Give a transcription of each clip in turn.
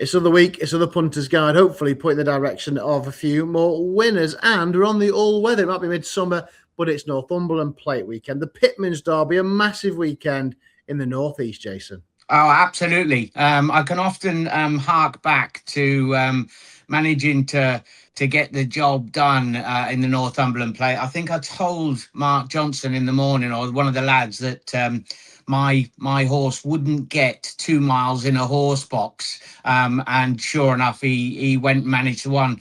It's another week, it's another Punters Guide, hopefully put in the direction of a few more winners. And we're on the all-weather. It might be midsummer, but it's Northumberland Plate weekend. The Pitman's Derby, a massive weekend in the northeast, Jason. Oh, absolutely. I can often hark back to managing to get the job done in the Northumberland Plate. I think I told Mark Johnson in the morning, or one of the lads, that my horse wouldn't get 2 miles in a horse box, and sure enough, he went and managed to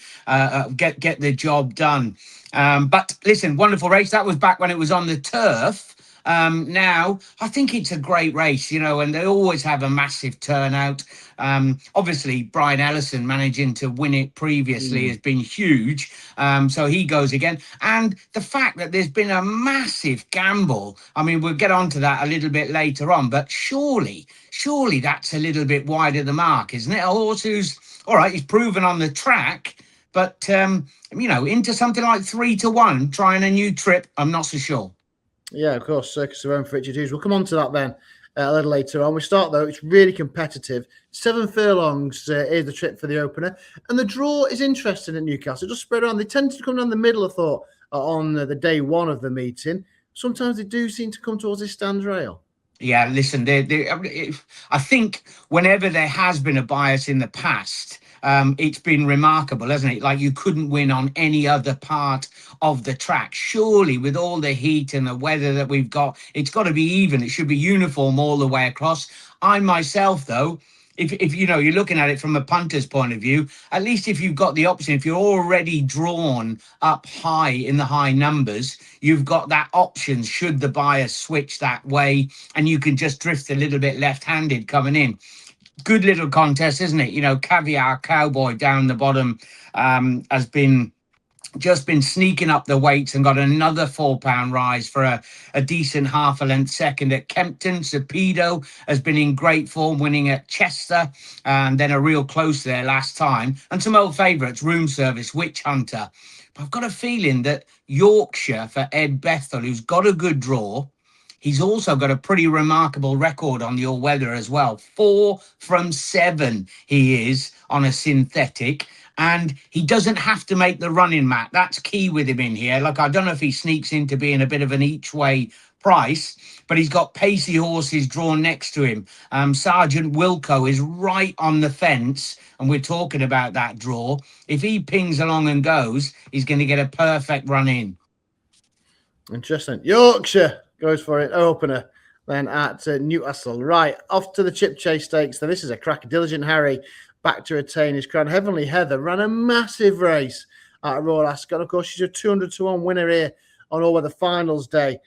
get the job done. But listen, wonderful race. That was back when it was on the turf. Now I think it's a great race, and they always have a massive turnout. Obviously Brian Ellison managing to win it previously has been huge. So he goes again. And the fact that there's been a massive gamble, I mean, we'll get onto that a little bit later on, but surely that's a little bit wide of the mark, isn't it? A horse who's, all right, he's proven on the track, but, into something like 3-1, trying a new trip, I'm not so sure. Yeah, of course, Circus of Rome for Richard Hughes. We'll come on to that then a little later on. We start, though, it's really competitive. 7 furlongs is the trip for the opener. And the draw is interesting at Newcastle. Just spread around. They tend to come down the middle, I thought, on the day one of the meeting. Sometimes they do seem to come towards this stands rail. Yeah, listen, I think whenever there has been a bias in the past, it's been remarkable, hasn't it? Like, you couldn't win on any other part of the track. Surely, with all the heat and the weather that we've got, it's got to be even. It should be uniform all the way across. I myself, though, if you're looking at it from a punter's point of view, at least if you've got the option, if you're already drawn up high in the high numbers, you've got that option should the bias switch that way, and you can just drift a little bit left-handed coming in. Good little contest, isn't it? Caviar Cowboy down the bottom has been sneaking up the weights and got another £4 rise for a decent half a length second at Kempton. Cepedo has been in great form, winning at Chester, and then a real close there last time. And some old favourites, Room Service, Witch Hunter. But I've got a feeling that Yorkshire for Ed Bethel, who's got a good draw, he's also got a pretty remarkable record on the all-weather as well. 4 from 7 he is on a synthetic. And he doesn't have to make the running, Matt. That's key with him in here. Like, I don't know if he sneaks into being a bit of an each-way price, but he's got pacey horses drawn next to him. Sergeant Wilco is right on the fence, and we're talking about that draw. If he pings along and goes, he's going to get a perfect run in. Interesting. Yorkshire goes for it, opener then at Newcastle. Right, off to the Chipchase Stakes. Then this is a cracker. Diligent Harry back to retain his crown. Heavenly Heather ran a massive race at Royal Ascot. Of course, she's a 200-1 winner here on All Weather Finals Day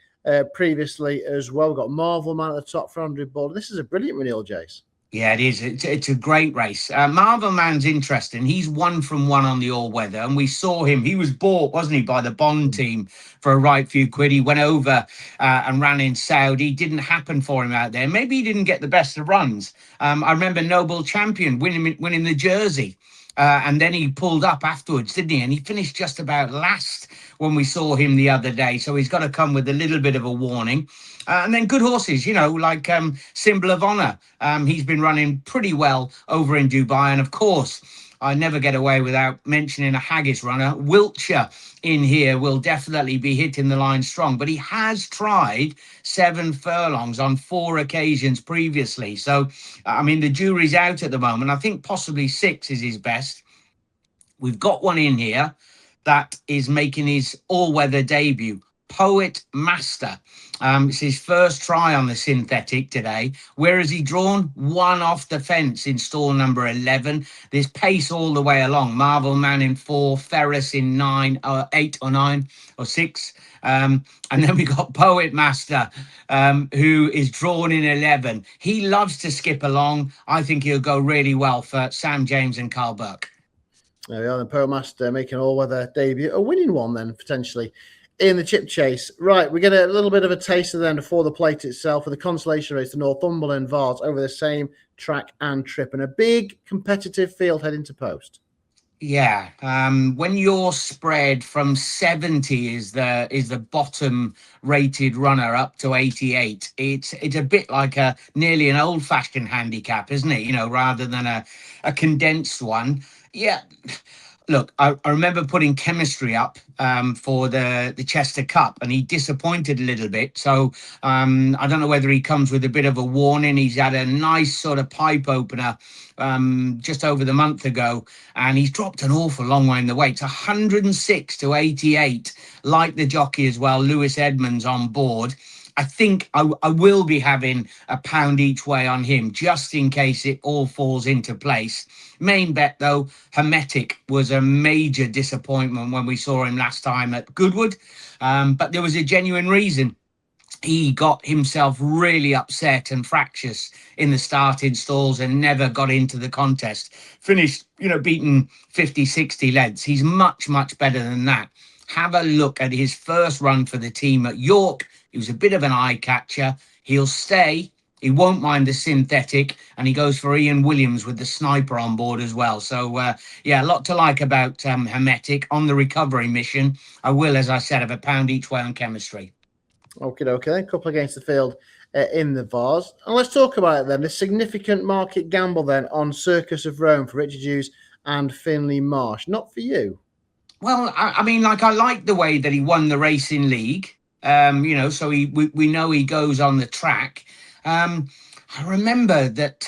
previously as well. We've got Marvel Man at the top for Andrew Ball. This is a brilliant renewal, Jace. Yeah, it is. It's a great race. Marvel Man's interesting. He's 1 from 1 on the all-weather, and we saw him. He was bought, wasn't he, by the Bond team for a right few quid. He went over and ran in Saudi. Didn't happen for him out there. Maybe he didn't get the best of runs. I remember Noble Champion winning the Jersey. And then he pulled up afterwards, didn't he? And he finished just about last when we saw him the other day. So he's got to come with a little bit of a warning. And then good horses, like Symbol of Honor. He's been running pretty well over in Dubai. And of course, I never get away without mentioning a haggis runner. Wiltshire in here will definitely be hitting the line strong, but he has tried 7 furlongs on 4 occasions previously. So, I mean, the jury's out at the moment. I think possibly 6 is his best. We've got one in here that is making his all-weather debut. Poet Master. It's his first try on the synthetic today. Where has he drawn? 1 off the fence in stall number 11. There's pace all the way along. Marvel Man in 4, Ferris in 9, 8 or 9 or 6. And then we got Poet Master, who is drawn in 11. He loves to skip along. I think he'll go really well for Sam James and Carl Burke. There we are, the Poet Master making all-weather debut. A winning one then, potentially, in the Chipchase. Right, we get a little bit of a taster then for the plate itself with the consolation race, the Northumberland Vase over the same track and trip, and a big competitive field heading to post. Yeah, when you're spread from 70 is the bottom rated runner up to 88, it's a bit like a nearly an old fashioned handicap, isn't it? Rather than a condensed one. Yeah, look, I remember putting chemistry up for the Chester Cup, and he disappointed a little bit. So I don't know whether he comes with a bit of a warning. He's had a nice sort of pipe opener just over the month ago, and he's dropped an awful long way in the weights, 106 to 88, like the jockey as well, Lewis Edmonds on board. I think I will be having a pound each way on him just in case it all falls into place. Main bet, though, Hermetic was a major disappointment when we saw him last time at Goodwood, but there was a genuine reason. He got himself really upset and fractious in the starting stalls and never got into the contest. Finished, beaten 50, 60 lengths. He's much, much better than that. Have a look at his first run for the team at York. He was a bit of an eye catcher. He'll stay. He won't mind the synthetic, and he goes for Ian Williams with the sniper on board as well. So, yeah, a lot to like about Hermetic on the recovery mission. I will, as I said, have a pound each way on chemistry. Okay. A couple against the field in the vase. And let's talk about it then. The significant market gamble then on Circus of Rome for Richard Hughes and Finley Marsh. Not for you. Well, I mean, I like the way that he won the racing league. So we know he goes on the track. I remember that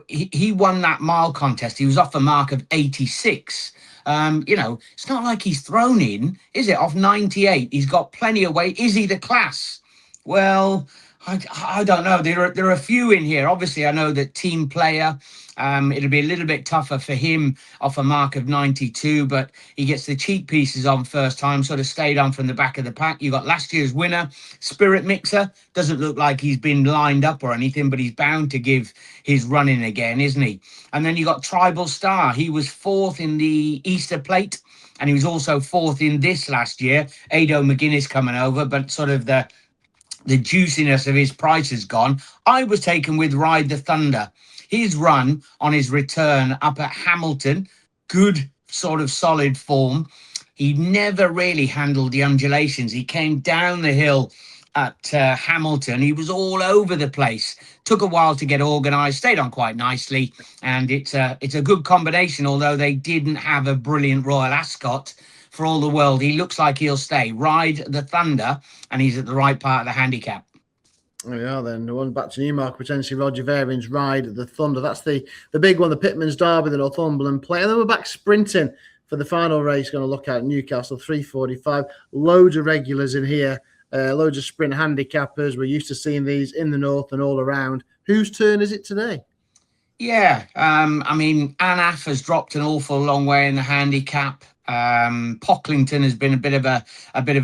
he won that mile contest. He was off a mark of 86. It's not like he's thrown in, is it? Off 98. He's got plenty of weight. Is he the class? Well, I don't know. There are a few in here. Obviously, I know that Team Player. It'll be a little bit tougher for him off a mark of 92, but he gets the cheap pieces on first time, sort of stayed on from the back of the pack. You got last year's winner, Spirit Mixer. Doesn't look like he's been lined up or anything, but he's bound to give his running again, isn't he? And then you got Tribal Star. He was fourth in the Easter Plate, and he was also fourth in this last year. Ado McGuinness coming over, but sort of the juiciness of his price is gone. I was taken with Ride the Thunder. His run on his return up at Hamilton, good sort of solid form. He never really handled the undulations. He came down the hill at Hamilton. He was all over the place. Took a while to get organised, stayed on quite nicely. And it's a good combination, although they didn't have a brilliant Royal Ascot. For all the world, he looks like he'll stay. Ride the Thunder, and he's at the right part of the handicap. There we are then. The one back to Newmarket, potentially Roger Varian's Ride the Thunder. That's the big one, the Pitman's Derby, the Northumberland play. And then we're back sprinting for the final race. Going to look at Newcastle 3:45. Loads of regulars in here. Loads of sprint handicappers. We're used to seeing these in the north and all around. Whose turn is it today? Yeah, I mean, Anaf has dropped an awful long way in the handicap. Pocklington has been a bit of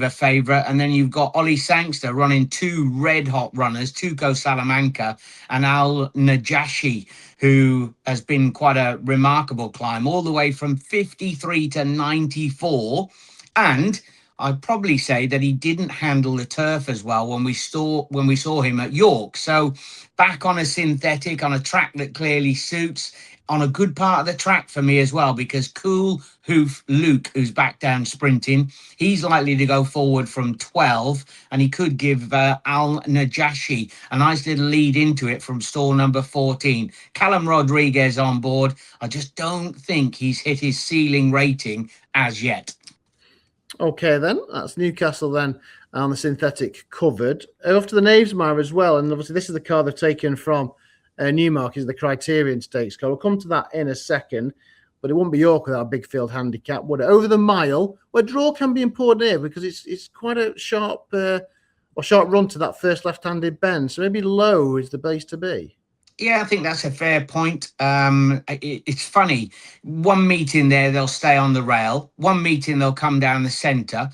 a favourite, and then you've got Ollie Sangster running two red hot runners, Tuco Salamanca and Al Najashi, who has been quite a remarkable climb, all the way from 53 to 94, and I'd probably say that he didn't handle the turf as well when we saw him at York. So back on a synthetic, on a track that clearly suits, on a good part of the track for me as well, because Cool Hoof Luke, who's back down sprinting, he's likely to go forward from 12, and he could give Al Najashi a nice little lead into it from stall number 14. Callum Rodriguez on board. I just don't think he's hit his ceiling rating as yet. Okay, then. That's Newcastle then on the synthetic covered. Off to the Knavesmire as well. And obviously this is the car they've taken from Newmarket, is the Criterion Stakes car. We'll come to that in a second. But it wouldn't be York without a big field handicap, would it? Over the mile, where draw can be important here because it's quite a sharp run to that first left-handed bend. So maybe low is the base to be. Yeah, I think that's a fair point. It's funny. One meeting there, they'll stay on the rail. One meeting, they'll come down the centre.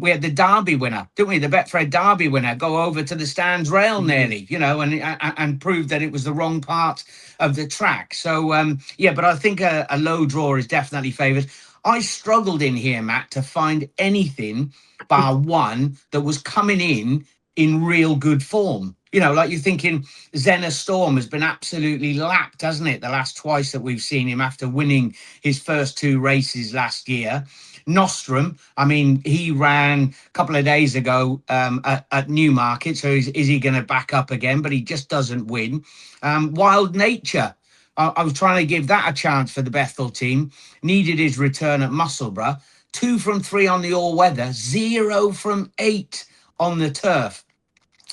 We had the Derby winner, didn't we? The Betfred Derby winner go over to the stands rail nearly, and prove that it was the wrong part of the track. So, but I think a low draw is definitely favoured. I struggled in here, Matt, to find anything bar one that was coming in in real good form. You know, like you're thinking Zena Storm has been absolutely lapped, hasn't it? The last twice that we've seen him after winning his first 2 races last year. Nostrum, I mean, he ran a couple of days ago at Newmarket, so is he going to back up again? But he just doesn't win. Wild Nature, I was trying to give that a chance for the Bethel team. Needed his return at Musselburgh. 2 from 3 on the all-weather, 0 from 8 on the turf.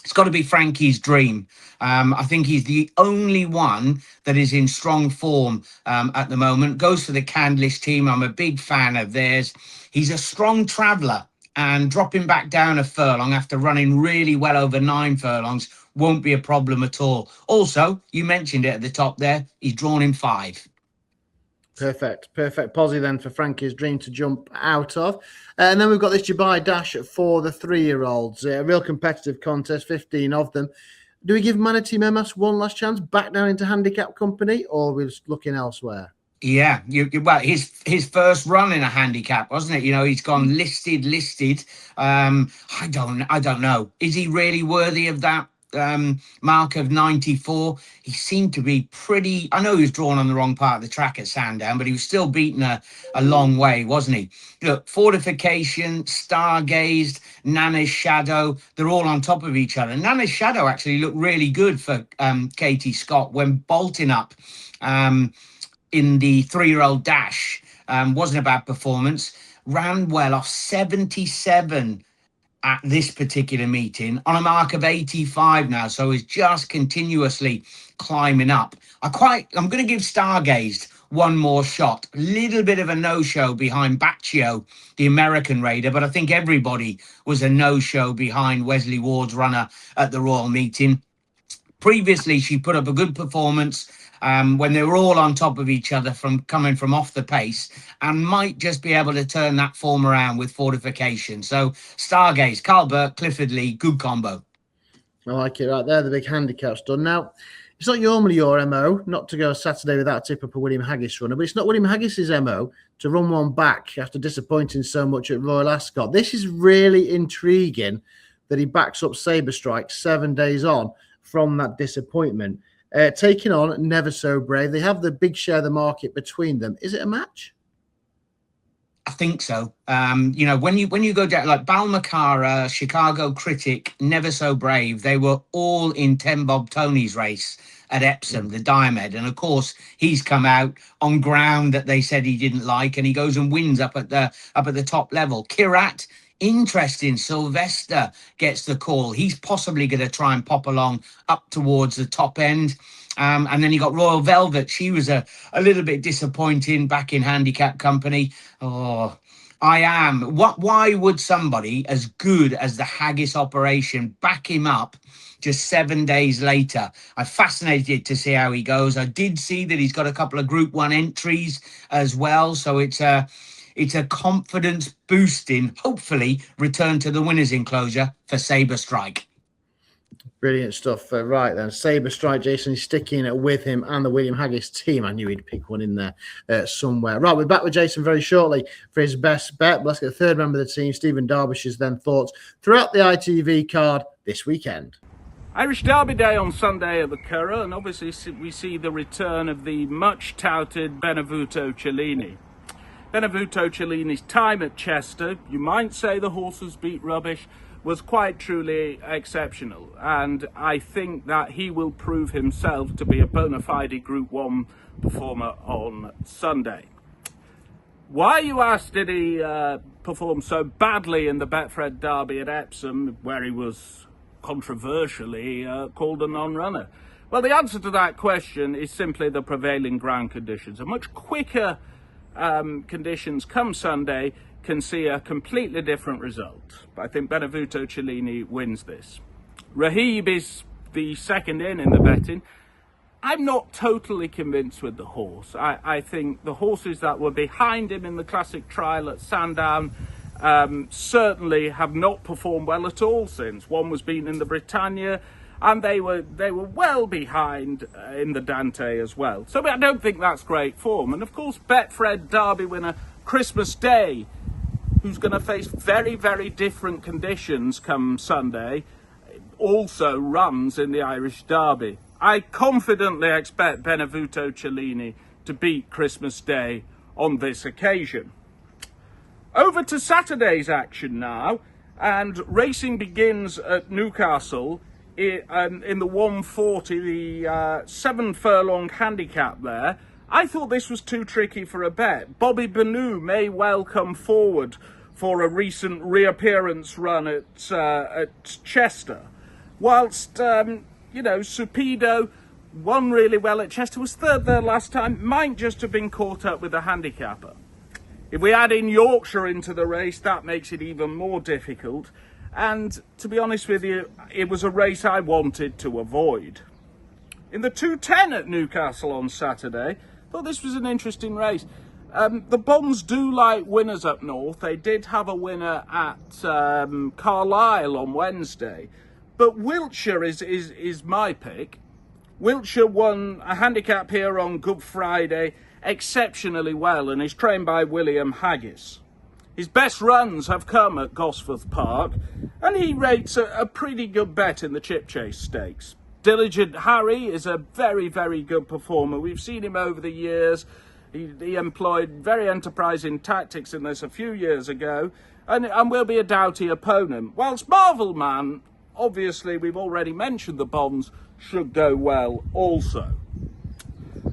It's got to be Frankie's Dream. I think he's the only one that is in strong form at the moment. Goes for the Candlish team. I'm a big fan of theirs. He's a strong traveller, and dropping back down a furlong after running really well over 9 furlongs won't be a problem at all. Also, you mentioned it at the top there, he's drawn in 5. Perfect posse then for Frankie's Dream to jump out of. And then we've got this Dubai Dash for the 3-year-olds. A real competitive contest, 15 of them. Do we give Manatee Memas one last chance back down into handicap company, or are we just looking elsewhere? Yeah, well, his first run in a handicap, wasn't it? You know, he's gone listed. I don't know. Is he really worthy of that mark of 94? He seemed to be pretty. I know he was drawn on the wrong part of the track at Sandown, but he was still beaten a long way, wasn't he? Look, Fortification, Stargazed, Nana's Shadow, they're all on top of each other. Nana's Shadow actually looked really good for Katie Scott when bolting up in the 3-year-old Dash. Wasn't a bad performance. Ran well off 77 at this particular meeting on a mark of 85 now, so is just continuously climbing up. I'm going to give Stargazed one more shot. A little bit of a no-show behind Baccio, the American Raider, but I think everybody was a no-show behind Wesley Ward's runner at the Royal Meeting. Previously, she put up a good performance when they were all on top of each other coming from off the pace, and might just be able to turn that form around with Fortification. So Stargaze, Carl Burke, Clifford Lee, good combo. I like it right there. The big handicap's done. Now, it's not normally your MO not to go Saturday without a tip up a William Haggis runner, but it's not William Haggis's MO to run one back after disappointing so much at Royal Ascot. This is really intriguing that he backs up Sabre Strike 7 days on from that disappointment. Taking on Never So Brave. They have the big share of the market between them. Is it a match? I think so. You know, when you go down like Balmacara, Chicago Critic, Never So Brave, they were all in 10 Bob Tony's race at Epsom, the Diomed. And of course, he's come out on ground that they said he didn't like, and he goes and wins up at the top level. Kirat, interesting. Sylvester gets the call. He's possibly going to try and pop along up towards the top end. And then you got Royal Velvet. She was a little bit disappointing back in handicap company. Oh, I am. Why would somebody as good as the Haggis operation back him up just 7 days later? I'm fascinated to see how he goes. I did see that he's got a couple of Group 1 entries as well. So it's a confidence boosting, hopefully, return to the winner's enclosure for Sabre Strike. Brilliant stuff. Right then, Sabre Strike, Jason is sticking with him and the William Haggis team. I knew he'd pick one in there somewhere. Right, we're back with Jason very shortly for his best bet. Let's get the third member of the team, Stephen Derbyshire's then thoughts throughout the ITV card this weekend. Irish Derby Day on Sunday at the Curragh, and obviously we see the return of the much-touted Benvenuto Cellini. Benvenuto Cellini's time at Chester, you might say the horses beat rubbish, was quite truly exceptional, and I think that he will prove himself to be a bona fide Group 1 performer on Sunday. Why, you ask, did he perform so badly in the Betfred Derby at Epsom, where he was controversially called a non-runner? Well, the answer to that question is simply the prevailing ground conditions. A much quicker conditions come Sunday can see a completely different result. I think Benvenuto Cellini wins this. Rahib is the second in the betting. I'm not totally convinced with the horse. I think the horses that were behind him in the classic trial at Sandown certainly have not performed well at all since. One was beaten in the Britannia, and they were well behind in the Dante as well. So I don't think that's great form. And of course, Betfred Derby winner Christmas Day, who's going to face very, very different conditions come Sunday. also runs in the Irish Derby. I confidently expect Benvenuto Cellini to beat Christmas Day on this occasion. Over to Saturday's action now, and racing begins at Newcastle in the 140, the 7 furlong handicap there. I thought this was too tricky for a bet. Bobby Banu may well come forward for a recent reappearance run at Chester, whilst Supido won really well at Chester, was third there last time, might just have been caught up with a handicapper. If we add in Yorkshire into the race, that makes it even more difficult. And to be honest with you, it was a race I wanted to avoid. In the 210 at Newcastle on Saturday, I thought this was an interesting race. The Bonds do like winners up north. They did have a winner at Carlisle on Wednesday. But Wiltshire is my pick. Wiltshire won a handicap here on Good Friday exceptionally well and is trained by William Haggis. His best runs have come at Gosforth Park, and he rates a pretty good bet in the Chipchase Stakes. Diligent Harry is a very, very good performer. We've seen him over the years. He employed very enterprising tactics in this a few years ago, and will be a doughty opponent. Whilst Marvel Man, obviously we've already mentioned the Bonds, should go well also.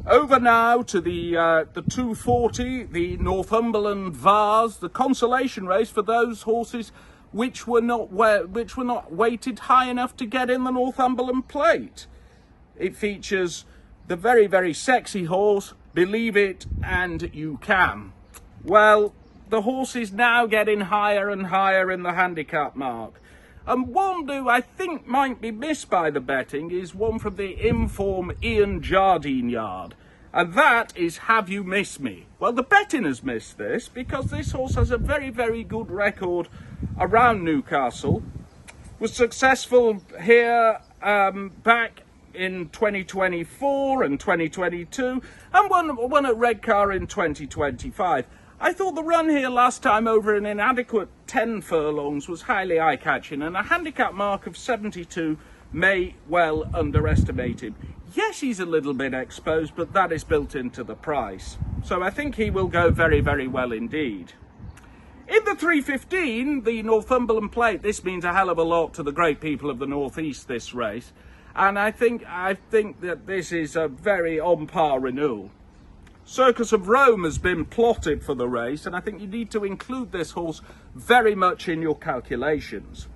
Over now to the 240, the Northumberland Vase, the consolation race for those horses which were not weighted high enough to get in the Northumberland Plate. It features the very, very sexy horse, Believe It and You Can. Well, the horse is now getting higher and higher in the handicap mark. And one who I think might be missed by the betting is one from the Inform Ian Jardine yard. And that is Have You Missed Me? Well, the betting has missed this because this horse has a very, very good record around Newcastle. Was successful here back in 2024 and 2022 and won at Redcar in 2025. I thought the run here last time over an inadequate 10 furlongs was highly eye-catching, and a handicap mark of 72 may well underestimate him. Yes, he's a little bit exposed, but that is built into the price. So I think he will go very, very well indeed. In the 315, the Northumberland Plate, this means a hell of a lot to the great people of the Northeast, this race. And I think that this is a very on-par renewal. Circus of Rome has been plotted for the race, and I think you need to include this horse very much in your calculations.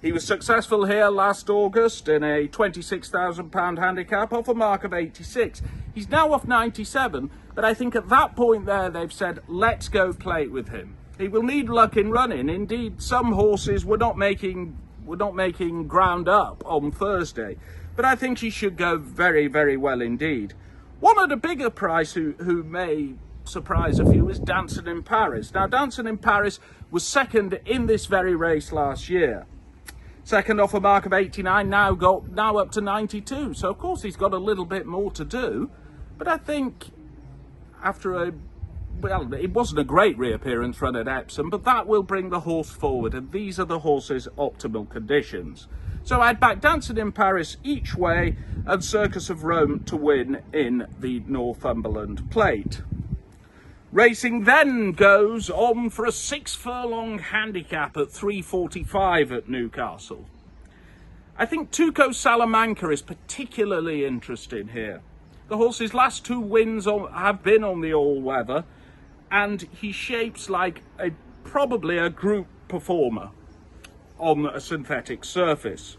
He was successful here last August in a £26,000 handicap off a mark of 86. He's now off 97, but I think at that point there they've said, let's go plate with him. He will need luck in running. Indeed, some horses were not making ground up on Thursday, but I think he should go very, very well indeed. One at a bigger price who may surprise a few is Dancing in Paris. Now, Dancing in Paris was second in this very race last year. Second off a mark of 89, now up to 92. So, of course, he's got a little bit more to do. But I think it wasn't a great reappearance run at Epsom, but that will bring the horse forward. And these are the horse's optimal conditions. So I'd back Dancing in Paris each way and Circus of Rome to win in the Northumberland Plate. Racing then goes on for a 6 furlong handicap at 3:45 at Newcastle. I think Tuco Salamanca is particularly interesting here. The horse's last 2 wins have been on the all-weather, and he shapes like probably a group performer on a synthetic surface.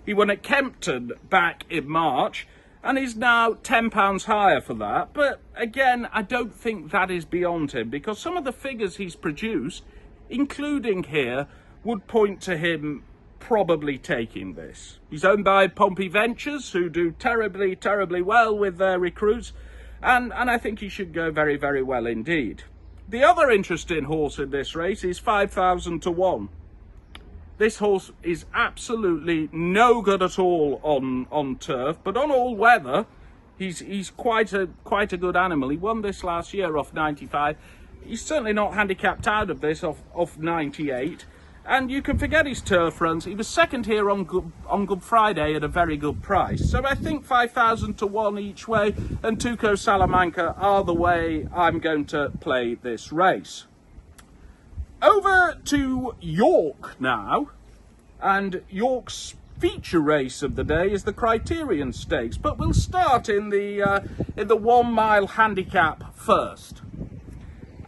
He won at Kempton back in March and is now £10 higher for that. But again, I don't think that is beyond him, because some of the figures he's produced, including here, would point to him probably taking this. He's owned by Pompey Ventures, who do terribly, terribly well with their recruits, and I think he should go very, very well indeed. The other interesting horse in this race is 5,000 to 1. This horse is absolutely no good at all on turf, but on all weather, he's quite a good animal. He won this last year off 95. He's certainly not handicapped out of this off 98. And you can forget his turf runs. He was second here on Good Friday at a very good price. So I think 5,000 to 1 each way and Tuco Salamanca are the way I'm going to play this race. Over to York now. And York's feature race of the day is the Criterion Stakes. But we'll start in the 1 mile handicap first.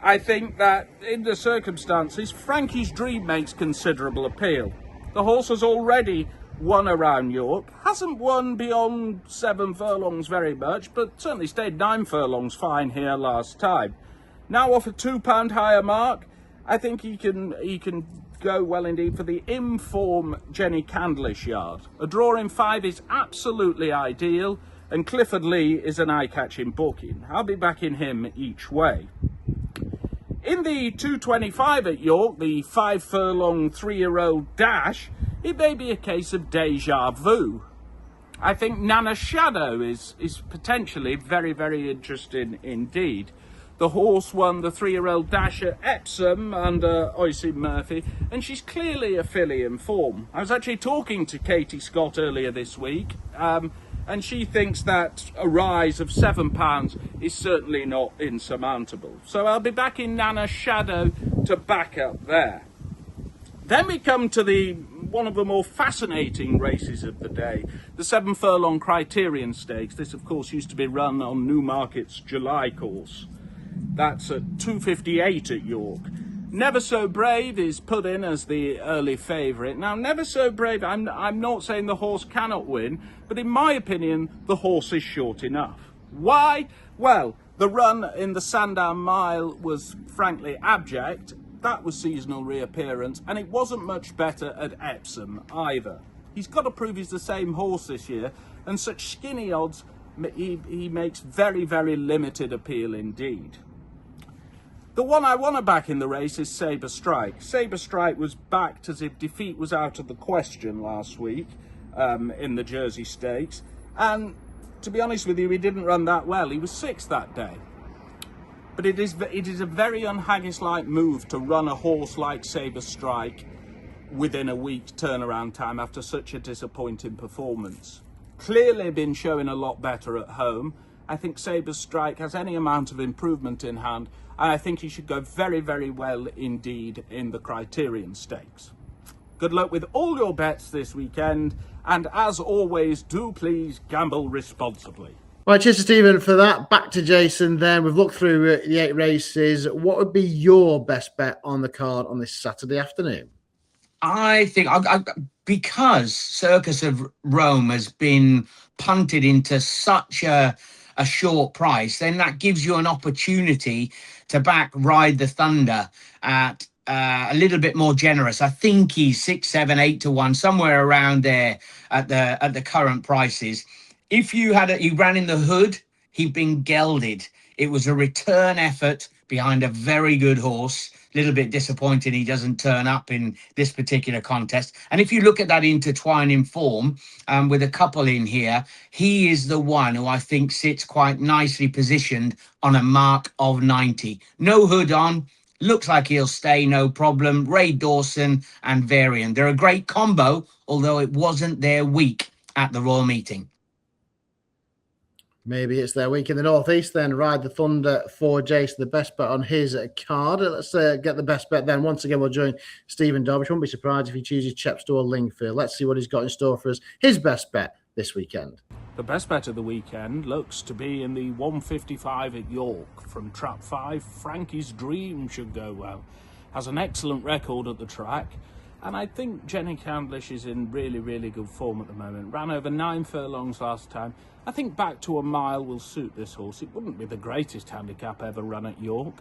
I think that in the circumstances, Frankie's Dream makes considerable appeal. The horse has already won around York, hasn't won beyond 7 furlongs very much, but certainly stayed 9 furlongs fine here last time. Now off a £2 higher mark, I think he can go well indeed for the Inform Jenny Candlish yard. A draw in 5 is absolutely ideal, and Clifford Lee is an eye-catching booking. I'll be backing him each way. In the 225 at York, the 5 furlong 3-year-old dash, it may be a case of deja vu. I think Nana Shadow is potentially very, very interesting indeed. The horse won the 3-year-old dash at Epsom under Oisin Murphy, and she's clearly a filly in form. I was actually talking to Katie Scott earlier this week, and she thinks that a rise of £7 is certainly not insurmountable. So I'll be back in Nana Shadow to back up there. Then we come to one of the more fascinating races of the day, the 7 furlong Criterion Stakes. This, of course, used to be run on Newmarket's July course. That's at 2:58 at York. Never So Brave is put in as the early favourite. Now, Never So Brave, I'm not saying the horse cannot win, but in my opinion, the horse is short enough. Why? Well, the run in the Sandown Mile was frankly abject. That was seasonal reappearance, and it wasn't much better at Epsom either. He's got to prove he's the same horse this year, and such skinny odds, he makes very, very limited appeal indeed. The one I want to back in the race is Sabre Strike. Sabre Strike was backed as if defeat was out of the question last week in the Jersey Stakes. And to be honest with you, he didn't run that well. He was 6th that day. But it is a very unhaggis-like move to run a horse like Sabre Strike within a week's turnaround time after such a disappointing performance. Clearly been showing a lot better at home. I think Sabre Strike has any amount of improvement in hand, and I think he should go very, very well indeed in the Criterion Stakes. Good luck with all your bets this weekend, and as always, do please gamble responsibly. Right, cheers to Stephen for that. Back to Jason then. We've looked through the 8 races. What would be your best bet on the card on this Saturday afternoon? I think because Circus of Rome has been punted into such a short price, then that gives you an opportunity to back Ride the Thunder at a little bit more generous. I think he's 6, 7, 8 to 1, somewhere around there at the current prices. If he ran in the hood, he'd been gelded. It was a return effort behind a very good horse. A little bit disappointed he doesn't turn up in this particular contest. And if you look at that intertwining form with a couple in here, he is the one who I think sits quite nicely positioned on a mark of 90. No hood on. Looks like he'll stay, no problem. Ray Dawson and Varian. They're a great combo, although it wasn't their week at the Royal Meeting. Maybe it's their week in the Northeast then. Ride the Thunder for Jason, the best bet on his card. Let's get the best bet then. Once again, we'll join Stephen Darvish. Won't be surprised if he chooses Chepstow or Lingfield. Let's see what he's got in store for us. His best bet this weekend. The best bet of the weekend looks to be in the 155 at York. From trap 5, Frankie's Dream should go well. Has an excellent record at the track. And I think Jenny Candlish is in really, really good form at the moment. Ran over 9 furlongs last time. I think back to a mile will suit this horse. It wouldn't be the greatest handicap ever run at York.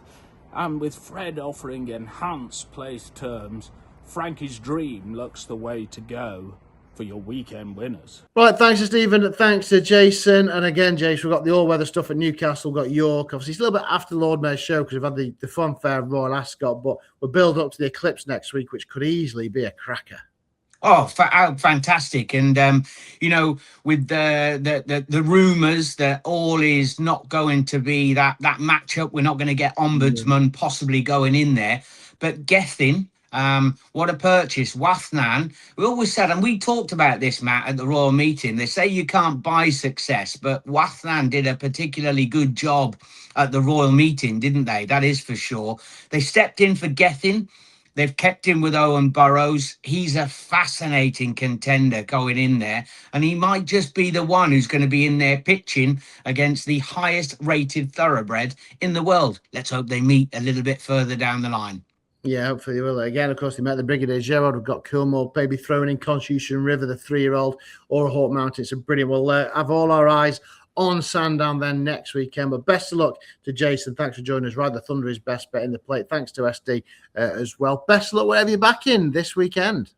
And with Fred offering enhanced place terms, Frankie's Dream looks the way to go for your weekend winners. Right, thanks to Stephen, thanks to Jason. And again, Jason, we've got the all-weather stuff at Newcastle, we've got York. Obviously, it's a little bit after the Lord Mayor's show because we've had the fanfare of Royal Ascot, but we'll build up to the Eclipse next week, which could easily be a cracker. Oh, fantastic. And, with the rumours that all is not going to be that matchup, we're not going to get Ombudsman possibly going in there. But Gethin, What a purchase. Wathnan, we always said, and we talked about this, Matt, at the Royal Meeting. They say you can't buy success, but Wathnan did a particularly good job at the Royal Meeting, didn't they? That is for sure. They stepped in for Gethin. They've kept him with Owen Burrows. He's a fascinating contender going in there, and he might just be the one who's going to be in there pitching against the highest rated thoroughbred in the world. Let's hope they meet a little bit further down the line. Yeah, hopefully they will. Again, of course, they met the Brigadier Gerard. We've got Coolmore, maybe throwing in Constitution River, the 3-year-old, or Hawk Mountain. It's a brilliant. We'll have all our eyes on Sandown then next weekend. But best of luck to Jason. Thanks for joining us. Ride the Thunder is best bet in the plate. Thanks to SD as well. Best of luck wherever you're back in this weekend.